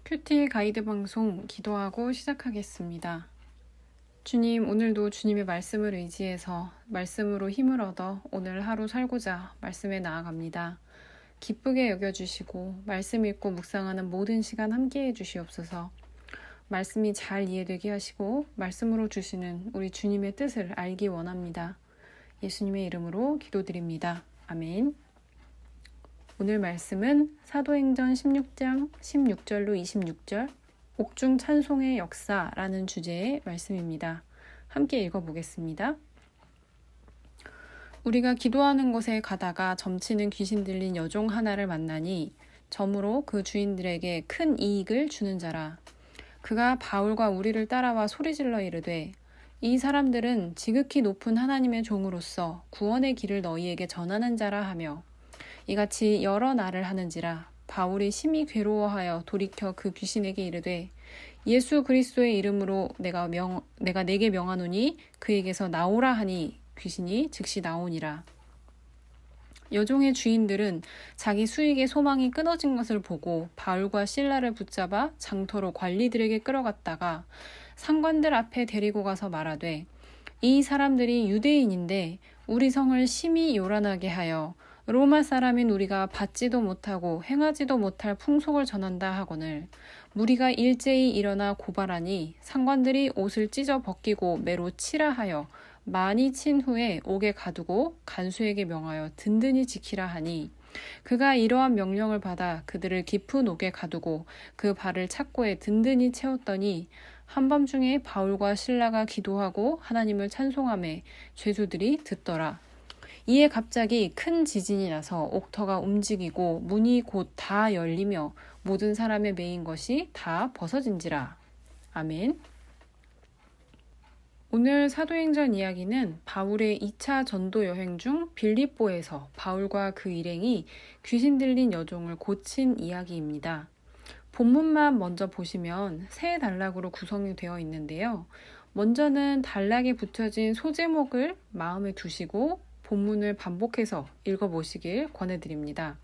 큐티 가이드 방송 기도하고 시작하겠습니다. 주님, 오늘도 주님의 말씀을 의지해서 말씀으로 힘을 얻어 오늘 하루 살고자 말씀에 나아갑니다. 기쁘게 여겨주시고 말씀 읽고 묵상하는 모든 시간 함께해 주시옵소서. 말씀이 잘 이해되게 하시고 말씀으로 주시는 우리 주님의 뜻을 알기 원합니다. 예수님의 이름으로 기도드립니다. 아멘. 오늘 말씀은 사도행전 16장 16절로 26절 옥중 찬송의 역사라는 주제의 말씀입니다. 함께 읽어보겠습니다. 우리가 기도하는 곳에 가다가 점치는 귀신 들린 여종 하나를 만나니 점으로 그 주인들에게 큰 이익을 주는 자라. 그가 바울과 우리를 따라와 소리질러 이르되 이 사람들은 지극히 높은 하나님의 종으로서 구원의 길을 너희에게 전하는 자라 하며 이같이 여러 날을 하는지라. 바울이 심히 괴로워하여 돌이켜 그 귀신에게 이르되 예수 그리스도의 이름으로 내가 내게 명하노니 그에게서 나오라 하니 귀신이 즉시 나오니라. 여종의 주인들은 자기 수익의 소망이 끊어진 것을 보고 바울과 실라를 붙잡아 장터로 관리들에게 끌어갔다가 상관들 앞에 데리고 가서 말하되 이 사람들이 유대인인데 우리 성을 심히 요란하게 하여 로마 사람인 우리가 받지도 못하고 행하지도 못할 풍속을 전한다 하거늘 무리가 일제히 일어나 고발하니 상관들이 옷을 찢어 벗기고 매로 치라 하여 많이 친 후에 옥에 가두고 간수에게 명하여 든든히 지키라 하니 그가 이러한 명령을 받아 그들을 깊은 옥에 가두고 그 발을 착고에 든든히 채웠더니 한밤중에 바울과 실라가 기도하고 하나님을 찬송하며 죄수들이 듣더라. 이에 갑자기 큰 지진이 나서 옥터가 움직이고 문이 곧 다 열리며 모든 사람의 매인 것이 다 벗어진지라. 아멘. 오늘 사도행전 이야기는 바울의 2차 전도 여행 중 빌립보에서 바울과 그 일행이 귀신 들린 여종을 고친 이야기입니다. 본문만 먼저 보시면 세 단락으로 구성이 되어 있는데요. 먼저는 단락에 붙여진 소제목을 마음에 두시고 본문을 반복해서 읽어보시길 권해드립니다.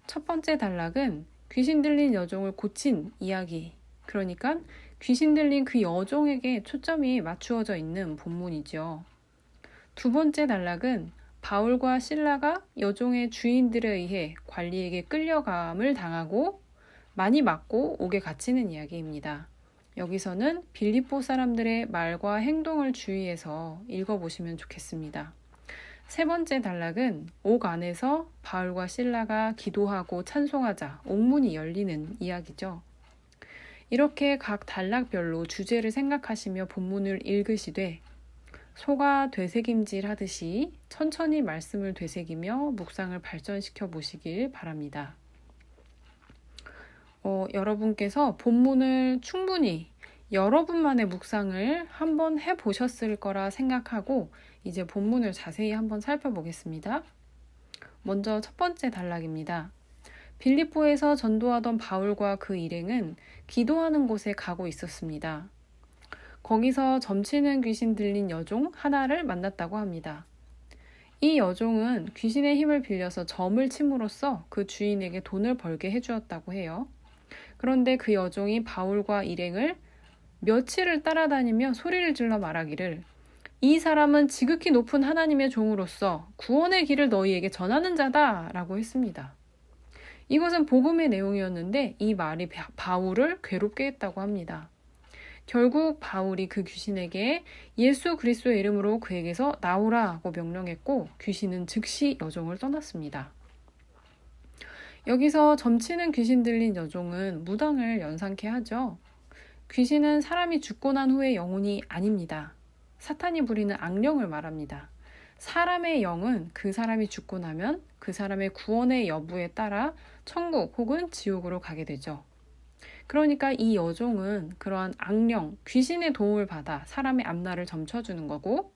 첫 번째 단락은 귀신 들린 여종을 고친 이야기, 그러니까 귀신 들린 그 여종에게 초점이 맞추어져 있는 본문이죠. 두 번째 단락은 바울과 실라가 여종의 주인들에 의해 관리에게 끌려감을 당하고 많이 맞고 옥에 갇히는 이야기입니다. 여기서는 빌립보 사람들의 말과 행동을 주의해서 읽어보시면 좋겠습니다. 세 번째 단락은 옥 안에서 바울과 실라가 기도하고 찬송하자 옥문이 열리는 이야기죠. 이렇게 각 단락별로 주제를 생각하시며 본문을 읽으시되 소가 되새김질 하듯이 천천히 말씀을 되새기며 묵상을 발전시켜 보시길 바랍니다. 여러분께서 본문을 충분히 여러분만의 묵상을 한번 해보셨을 거라 생각하고 이제 본문을 자세히 한번 살펴보겠습니다. 먼저 첫 번째 단락입니다. 빌립보에서 전도하던 바울과 그 일행은 기도하는 곳에 가고 있었습니다. 거기서 점치는 귀신 들린 여종 하나를 만났다고 합니다. 이 여종은 귀신의 힘을 빌려서 점을 침으로써 그 주인에게 돈을 벌게 해주었다고 해요. 그런데 그 여종이 바울과 일행을 며칠을 따라다니며 소리를 질러 말하기를 이 사람은 지극히 높은 하나님의 종으로서 구원의 길을 너희에게 전하는 자다 라고 했습니다. 이것은 복음의 내용이었는데 이 말이 바울을 괴롭게 했다고 합니다. 결국 바울이 그 귀신에게 예수 그리스도의 이름으로 그에게서 나오라고 명령했고 귀신은 즉시 여종을 떠났습니다. 여기서 점치는 귀신 들린 여종은 무당을 연상케 하죠. 귀신은 사람이 죽고 난 후의 영혼이 아닙니다. 사탄이 부리는 악령을 말합니다. 사람의 영은 그 사람이 죽고 나면 그 사람의 구원의 여부에 따라 천국 혹은 지옥으로 가게 되죠. 그러니까 이 여종은 그러한 악령, 귀신의 도움을 받아 사람의 앞날을 점쳐주는 거고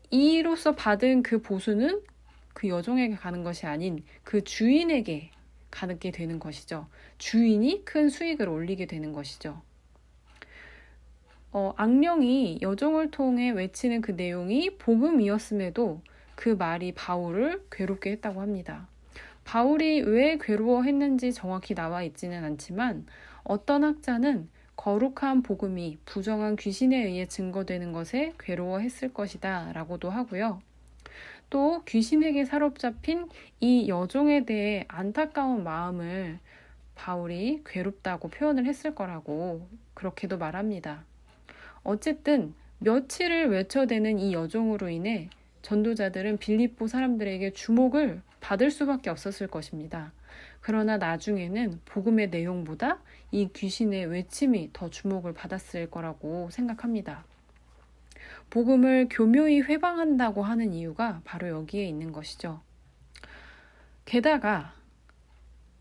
이로써 받은 그 보수는 그 여종에게 가는 것이 아닌 그 주인에게 가게 되는 것이죠. 주인이 큰 수익을 올리게 되는 것이죠. 악령이 여종을 통해 외치는 그 내용이 복음이었음에도 그 말이 바울을 괴롭게 했다고 합니다. 바울이 왜 괴로워했는지 정확히 나와 있지는 않지만 어떤 학자는 거룩한 복음이 부정한 귀신에 의해 증거되는 것에 괴로워했을 것이다 라고도 하고요. 또 귀신에게 사로잡힌 이 여종에 대해 안타까운 마음을 바울이 괴롭다고 표현을 했을 거라고 그렇게도 말합니다. 어쨌든 며칠을 외쳐대는 이 여종으로 인해 전도자들은 빌립보 사람들에게 주목을 받을 수밖에 없었을 것입니다. 그러나 나중에는 복음의 내용보다 이 귀신의 외침이 더 주목을 받았을 거라고 생각합니다. 복음을 교묘히 회방한다고 하는 이유가 바로 여기에 있는 것이죠. 게다가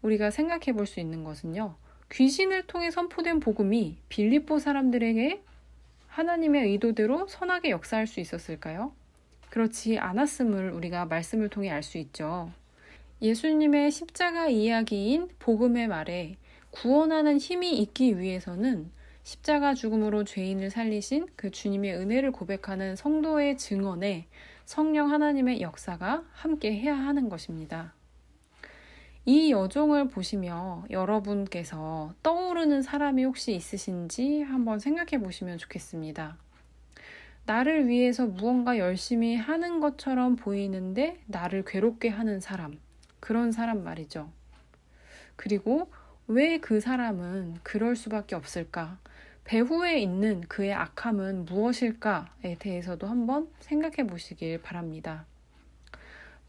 우리가 생각해 볼 수 있는 것은요. 귀신을 통해 선포된 복음이 빌립보 사람들에게 하나님의 의도대로 선하게 역사할 수 있었을까요? 그렇지 않았음을 우리가 말씀을 통해 알 수 있죠. 예수님의 십자가 이야기인 복음의 말에 구원하는 힘이 있기 위해서는 십자가 죽음으로 죄인을 살리신 그 주님의 은혜를 고백하는 성도의 증언에 성령 하나님의 역사가 함께 해야 하는 것입니다. 이 여종을 보시며 여러분께서 떠오르는 사람이 혹시 있으신지 한번 생각해 보시면 좋겠습니다. 나를 위해서 무언가 열심히 하는 것처럼 보이는데 나를 괴롭게 하는 사람, 그런 사람 말이죠. 그리고 왜 그 사람은 그럴 수밖에 없을까? 배후에 있는 그의 악함은 무엇일까에 대해서도 한번 생각해 보시길 바랍니다.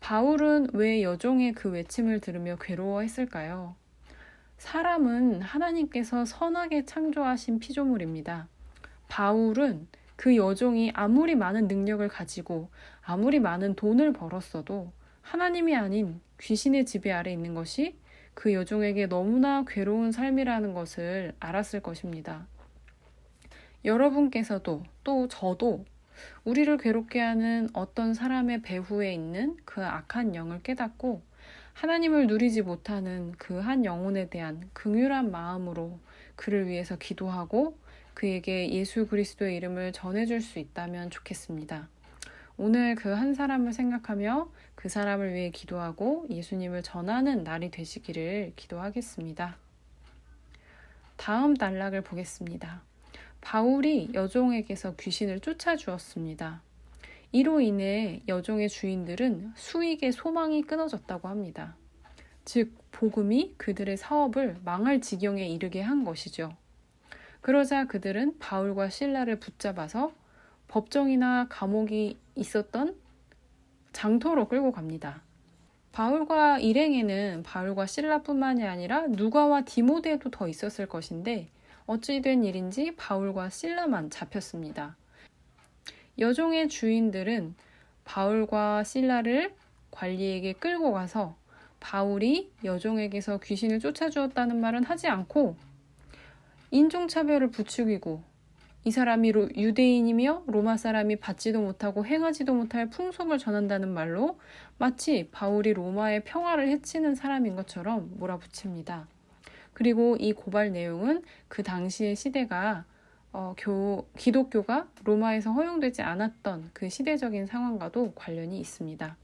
바울은 왜 여종의 그 외침을 들으며 괴로워했을까요? 사람은 하나님께서 선하게 창조하신 피조물입니다. 바울은 그 여종이 아무리 많은 능력을 가지고 아무리 많은 돈을 벌었어도 하나님이 아닌 귀신의 지배 아래 있는 것이 그 여종에게 너무나 괴로운 삶이라는 것을 알았을 것입니다. 여러분께서도 또 저도 우리를 괴롭게 하는 어떤 사람의 배후에 있는 그 악한 영을 깨닫고 하나님을 누리지 못하는 그 한 영혼에 대한 긍휼한 마음으로 그를 위해서 기도하고 그에게 예수 그리스도의 이름을 전해줄 수 있다면 좋겠습니다. 오늘 그 한 사람을 생각하며 그 사람을 위해 기도하고 예수님을 전하는 날이 되시기를 기도하겠습니다. 다음 단락을 보겠습니다. 바울이 여종에게서 귀신을 쫓아주었습니다. 이로 인해 여종의 주인들은 수익의 소망이 끊어졌다고 합니다. 즉, 복음이 그들의 사업을 망할 지경에 이르게 한 것이죠. 그러자 그들은 바울과 실라를 붙잡아서 법정이나 감옥이 있었던 장터로 끌고 갑니다. 바울과 일행에는 바울과 실라뿐만이 아니라 누가와 디모데도 더 있었을 것인데 어찌된 일인지 바울과 실라만 잡혔습니다. 여종의 주인들은 바울과 실라를 관리에게 끌고 가서 바울이 여종에게서 귀신을 쫓아주었다는 말은 하지 않고 인종차별을 부추기고 이 사람이 유대인이며 로마 사람이 받지도 못하고 행하지도 못할 풍속을 전한다는 말로 마치 바울이 로마의 평화를 해치는 사람인 것처럼 몰아붙입니다. 그리고 이 고발 내용은 그 당시의 시대가 기독교가 로마에서 허용되지 않았던 그 시대적인 상황과도 관련이 있습니다.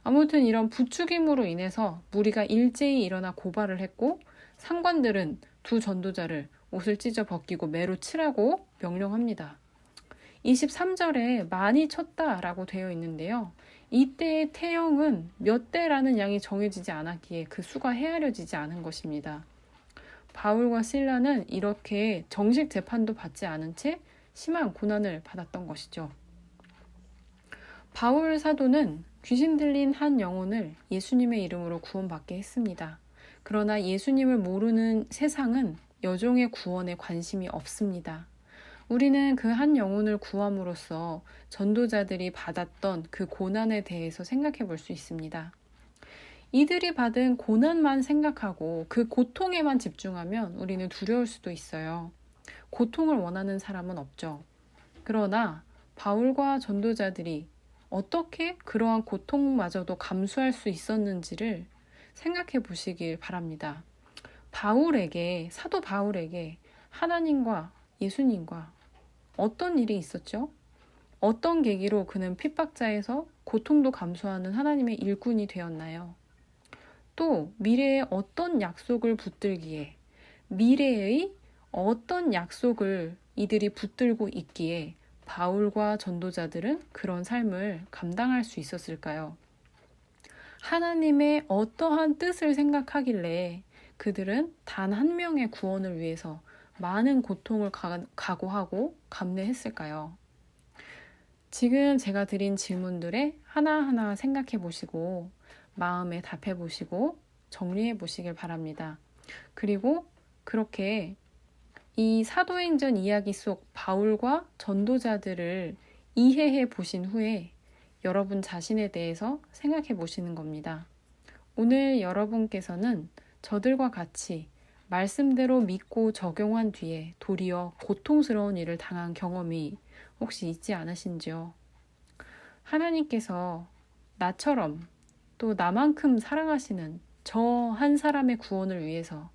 아무튼 이런 부추김으로 인해서 무리가 일제히 일어나 고발을 했고 상관들은 두 전도자를 옷을 찢어 벗기고 매로 치라고 명령합니다. 23절에 많이 쳤다라고 되어 있는데요. 이때의 태형은 몇 대라는 양이 정해지지 않았기에 그 수가 헤아려지지 않은 것입니다. 바울과 실라는 이렇게 정식 재판도 받지 않은 채 심한 고난을 받았던 것이죠. 바울 사도는 귀신 들린 한 영혼을 예수님의 이름으로 구원받게 했습니다. 그러나 예수님을 모르는 세상은 여종의 구원에 관심이 없습니다. 우리는 그 한 영혼을 구함으로써 전도자들이 받았던 그 고난에 대해서 생각해 볼 수 있습니다. 이들이 받은 고난만 생각하고 그 고통에만 집중하면 우리는 두려울 수도 있어요. 고통을 원하는 사람은 없죠. 그러나 바울과 전도자들이 어떻게 그러한 고통마저도 감수할 수 있었는지를 생각해 보시길 바랍니다. 사도 바울에게 하나님과 예수님과 어떤 일이 있었죠? 어떤 계기로 그는 핍박자에서 고통도 감수하는 하나님의 일꾼이 되었나요? 또 미래에 어떤 약속을 붙들기에, 미래의 어떤 약속을 이들이 붙들고 있기에 바울과 전도자들은 그런 삶을 감당할 수 있었을까요? 하나님의 어떠한 뜻을 생각하길래 그들은 단 한 명의 구원을 위해서 많은 고통을 각오하고 감내했을까요? 지금 제가 드린 질문들에 하나하나 생각해 보시고 마음에 답해 보시고 정리해 보시길 바랍니다. 그리고 그렇게 이 사도행전 이야기 속 바울과 전도자들을 이해해 보신 후에 여러분 자신에 대해서 생각해 보시는 겁니다. 오늘 여러분께서는 저들과 같이 말씀대로 믿고 적용한 뒤에 도리어 고통스러운 일을 당한 경험이 혹시 있지 않으신지요? 하나님께서 나처럼 또 나만큼 사랑하시는 저 한 사람의 구원을 위해서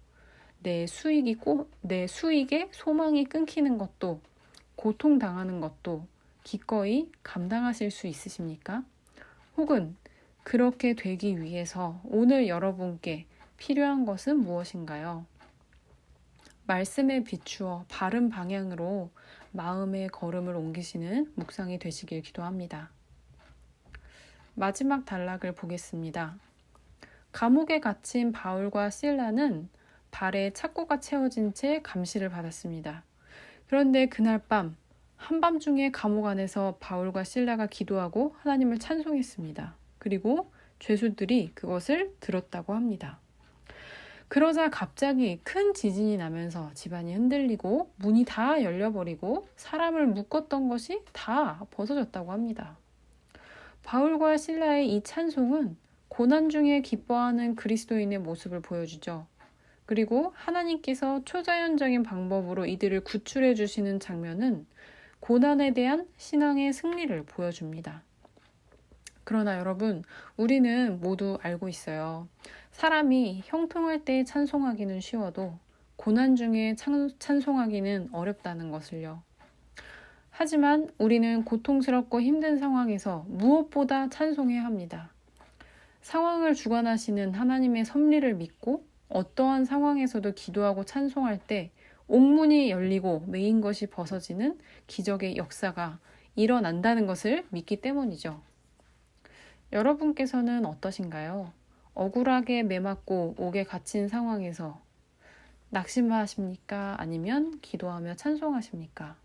내 수익의 소망이 끊기는 것도 고통당하는 것도 기꺼이 감당하실 수 있으십니까? 혹은 그렇게 되기 위해서 오늘 여러분께 필요한 것은 무엇인가요? 말씀에 비추어 바른 방향으로 마음의 걸음을 옮기시는 묵상이 되시길 기도합니다. 마지막 단락을 보겠습니다. 감옥에 갇힌 바울과 실라는 발에 착고가 채워진 채 감시를 받았습니다. 그런데 그날 밤, 한밤중에 감옥 안에서 바울과 실라가 기도하고 하나님을 찬송했습니다. 그리고 죄수들이 그것을 들었다고 합니다. 그러자 갑자기 큰 지진이 나면서 집안이 흔들리고 문이 다 열려버리고 사람을 묶었던 것이 다 벗어졌다고 합니다. 바울과 실라의 이 찬송은 고난 중에 기뻐하는 그리스도인의 모습을 보여주죠. 그리고 하나님께서 초자연적인 방법으로 이들을 구출해 주시는 장면은 고난에 대한 신앙의 승리를 보여줍니다. 그러나 여러분, 우리는 모두 알고 있어요. 사람이 형통할 때 찬송하기는 쉬워도 고난 중에 찬송하기는 어렵다는 것을요. 하지만 우리는 고통스럽고 힘든 상황에서 무엇보다 찬송해야 합니다. 상황을 주관하시는 하나님의 섭리를 믿고 어떠한 상황에서도 기도하고 찬송할 때 옥문이 열리고 매인 것이 벗어지는 기적의 역사가 일어난다는 것을 믿기 때문이죠. 여러분께서는 어떠신가요? 억울하게 매맞고 옥에 갇힌 상황에서 낙심하십니까? 아니면 기도하며 찬송하십니까?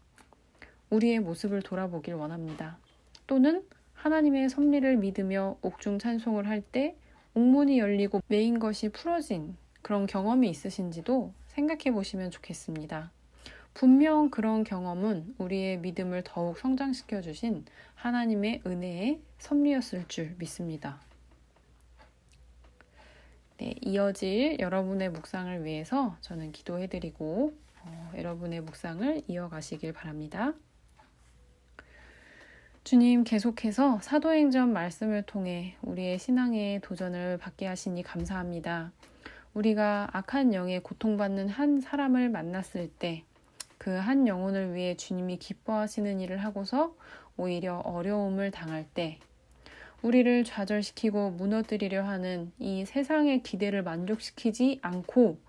우리의 모습을 돌아보길 원합니다. 또는 하나님의 섭리를 믿으며 옥중 찬송을 할 때 옥문이 열리고 매인 것이 풀어진 그런 경험이 있으신지도 생각해 보시면 좋겠습니다. 분명 그런 경험은 우리의 믿음을 더욱 성장시켜 주신 하나님의 은혜의 섭리였을 줄 믿습니다. 네, 이어질 여러분의 묵상을 위해서 저는 기도해드리고 여러분의 묵상을 이어가시길 바랍니다. 주님, 계속해서 사도행전 말씀을 통해 우리의 신앙의 도전을 받게 하시니 감사합니다. 우리가 악한 영에 고통받는 한 사람을 만났을 때 그 한 영혼을 위해 주님이 기뻐하시는 일을 하고서 오히려 어려움을 당할 때 우리를 좌절시키고 무너뜨리려 하는 이 세상의 기대를 만족시키지 않고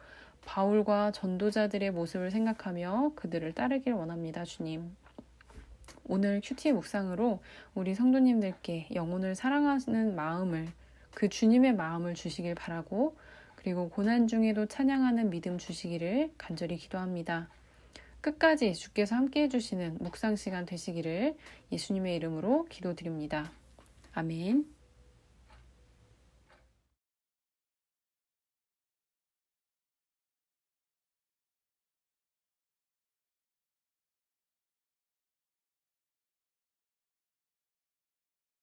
바울과 전도자들의 모습을 생각하며 그들을 따르길 원합니다, 주님. 오늘 큐티 묵상으로 우리 성도님들께 영혼을 사랑하는 마음을, 그 주님의 마음을 주시길 바라고, 그리고 고난 중에도 찬양하는 믿음 주시기를 간절히 기도합니다. 끝까지 주께서 함께 해주시는 묵상 시간 되시기를 예수님의 이름으로 기도드립니다. 아멘.